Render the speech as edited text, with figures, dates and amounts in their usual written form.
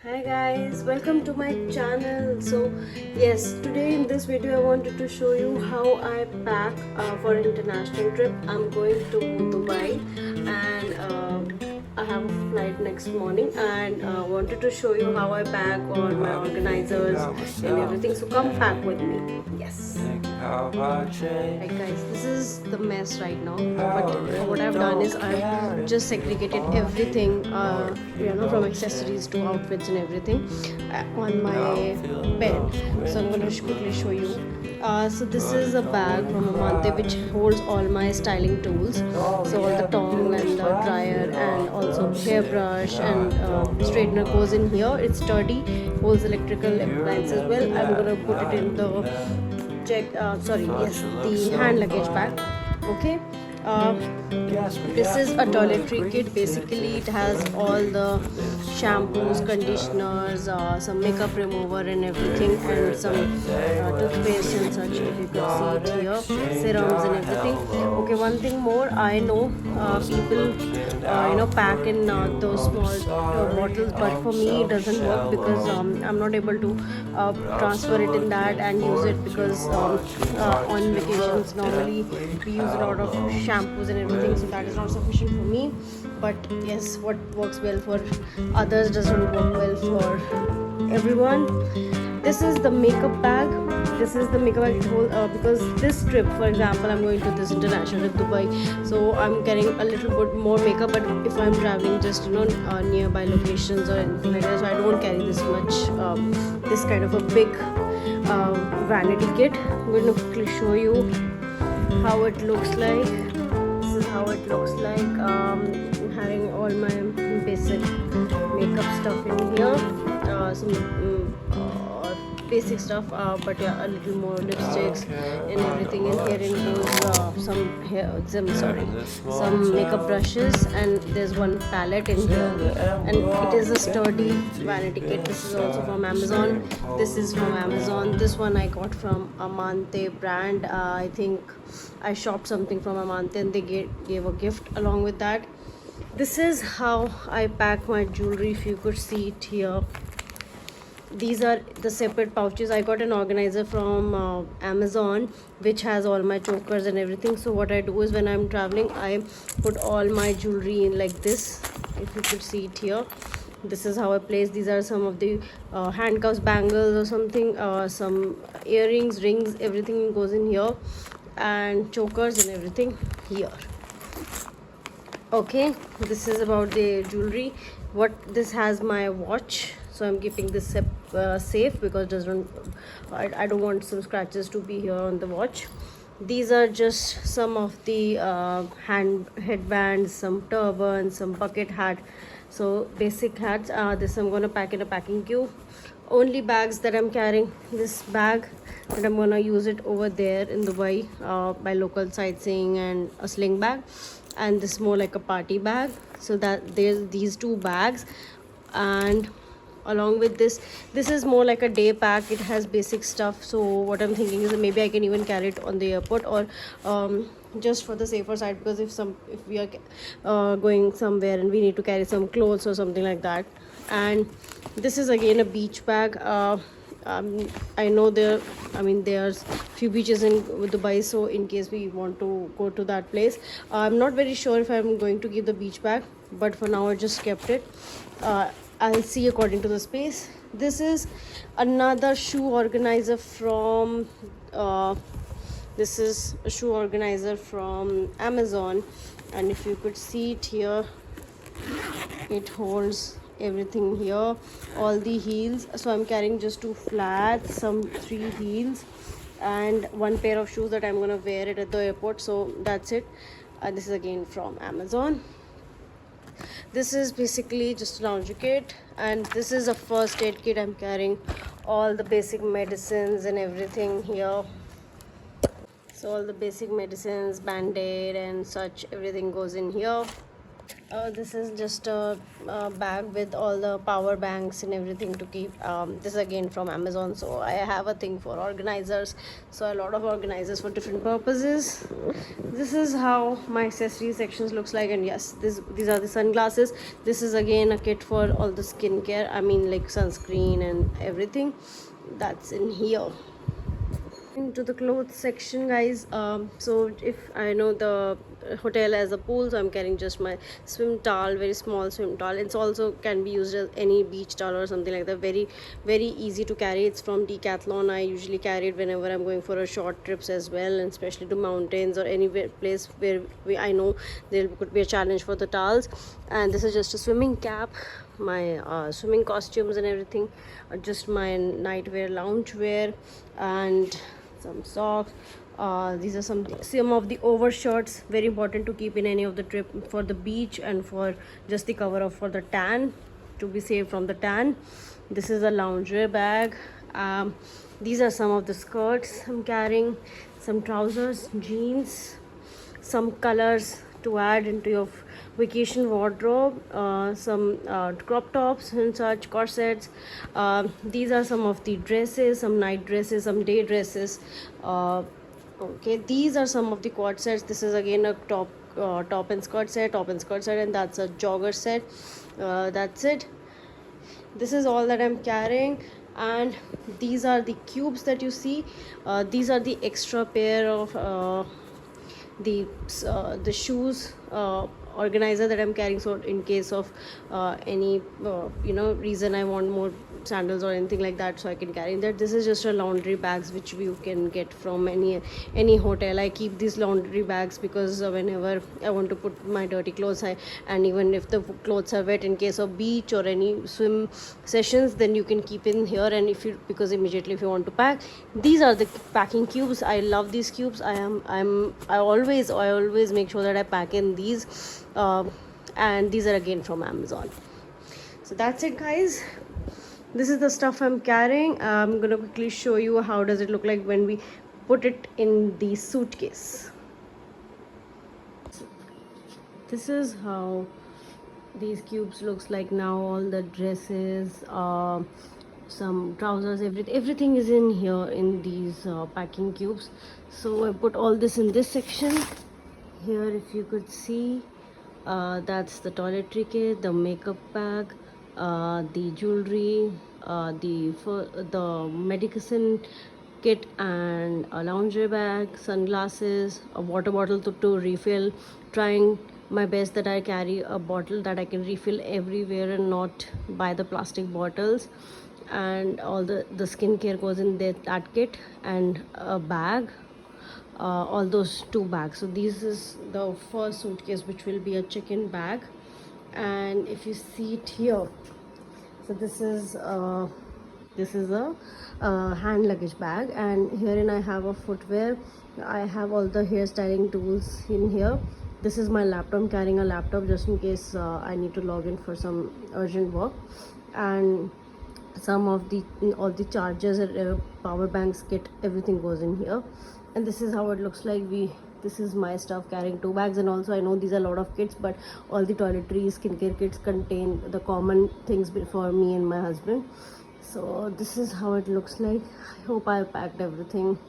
Hi guys, welcome to my channel. So yes, today in this video I wanted to show you how I pack for an international trip. I'm going to Dubai and I have a flight next morning, and wanted to show you how I pack all my organizers and everything. So come pack with me. Yes. Right guys, this is the mess right now, but what I've done is I've just segregated everything from accessories to outfits and everything on my bed. So I'm going to quickly show you. So this is a bag from Amante which holds all my styling tools, so all the tong and the dryer and also hairbrush and straightener goes in here. It's sturdy, holds electrical appliances as well. I'm going to put it in the the hand luggage bag. Okay. This is a toiletry kit. Basically it has all the shampoos, conditioners, some makeup remover and everything, and some toothpaste and such, if you could see it here, serums and everything. Okay, one thing more, I know people pack in those small bottles, but for me it doesn't work because I'm not able to transfer it in that and use it, because on vacations normally we use a lot of shampoos and everything, so that is not sufficient for me. But yes, what works well for others doesn't work well for everyone. This is the makeup bag. This is the makeup bag because this trip, for example, I'm going to this international trip, Dubai, so I'm carrying a little bit more makeup. But if I'm traveling just nearby locations or anything like that, so I don't carry this much this kind of a big vanity kit. I'm going to quickly show you how it looks like. This is how it looks like. I'm having all my basic makeup stuff in here, some basic stuff, but yeah, a little more lipsticks and everything in here. And goes some makeup brushes, and there's one palette in here, and it is a sturdy vanity kit. This is also from Amazon. This is from Amazon. This one I got from Amante brand. I think I shopped something from Amante and they gave a gift along with that. This is how I pack my jewelry, if you could see it here. These are the separate pouches. I got an organizer from Amazon which has all my chokers and everything. So what I do is, when I'm traveling, I put all my jewelry in like this, if you could see it here. This is how I place. These are some of the handcuffs, bangles or something, some earrings, rings, everything goes in here, and chokers and everything here. Okay, this is about the jewelry. This has my watch, so I'm keeping this safe because I don't want some scratches to be here on the watch. These are just some of the headbands, some turbans, some bucket hat, so basic hats. This I'm gonna pack in a packing cube. Only bags that I'm carrying, this bag that I'm gonna use it over there in Dubai by local sightseeing, and a sling bag, and this more like a party bag. So that there's these two bags, and along with this is more like a day pack. It has basic stuff, so what I'm thinking is that maybe I can even carry it on the airport, or just for the safer side, because if we are going somewhere and we need to carry some clothes or something like that. And this is again a beach bag. I know there's few beaches in Dubai, so in case we want to go to that place, I'm not very sure if I'm going to keep the beach bag, but for now I just kept it. I'll see according to the space. This is another shoe organizer from this is a shoe organizer from Amazon, and if you could see it here, it holds everything here, all the heels. So I'm carrying just 2 flats, some 3 heels, and 1 pair of shoes that I'm gonna wear it at the airport. So that's it. This is again from Amazon. This is basically just a laundry kit, and this is a first aid kit. I'm carrying all the basic medicines and everything here. So all the basic medicines, band-aid and such, everything goes in here. This is just a bag with all the power banks and everything to keep. This is again from Amazon, so I have a thing for organizers. So a lot of organizers for different purposes. This is how my accessory sections looks like, and yes, these are the sunglasses. This is again a kit for all the skincare. I mean, like sunscreen and everything. That's in here. Into the clothes section, guys. So if I know the hotel has a pool, so I'm carrying just my swim towel, very small swim towel. It's also can be used as any beach towel or something like that. Very easy to carry. It's from Decathlon. I usually carry it whenever I'm going for a short trips as well, and especially to mountains or any place where I know there could be a challenge for the towels. And this is just a swimming cap, my swimming costumes and everything, just my nightwear, loungewear, and some socks. These are some of the overshirts, very important to keep in any of the trip for the beach and for just the cover up for the tan, to be safe from the tan. This is a loungewear bag. These are some of the skirts I'm carrying, some trousers, jeans, some colors to add into your vacation wardrobe, some crop tops and such, corsets. These are some of the dresses, some night dresses, some day dresses. Okay, these are some of the quad sets. This is again a top and skirt set, and that's a jogger set. That's it. This is all that I'm carrying. And these are the cubes that you see. These are the extra pair of the shoes organizer that I'm carrying, so in case of any reason I want more sandals or anything like that, so I can carry that. This is just a laundry bags which you can get from any hotel. I keep these laundry bags because whenever I want to put my dirty clothes, and even if the clothes are wet in case of beach or any swim sessions, then you can keep in here. And because immediately if you want to pack, these are the packing cubes. I love these cubes. I always make sure that I pack in these, and these are again from Amazon. So that's it, guys. This is the stuff I'm carrying. I'm gonna quickly show you how does it look like when we put it in the suitcase. This is how these cubes looks like now. All the dresses, some trousers, everything is in here in these packing cubes. So I put all this in this section here. If you could see, that's the toiletry kit, the makeup bag, the jewelry, the medicine kit, and a lingerie bag, sunglasses, a water bottle to refill. Trying my best that I carry a bottle that I can refill everywhere and not buy the plastic bottles. And all the skincare goes in that kit, and a bag, all those two bags. So this is the first suitcase, which will be a chicken bag. And if you see it here, so this is a hand luggage bag, and herein I have a footwear. I have all the hairstyling tools in here. This is my laptop. I'm carrying a laptop just in case I need to log in for some urgent work. And some of all the chargers and power banks kit, everything goes in here. And this is how it looks like. This is my stuff, carrying two bags. And also I know these are a lot of kits, but all the toiletries, skincare kits contain the common things for me and my husband. So this is how it looks like. I hope I packed everything.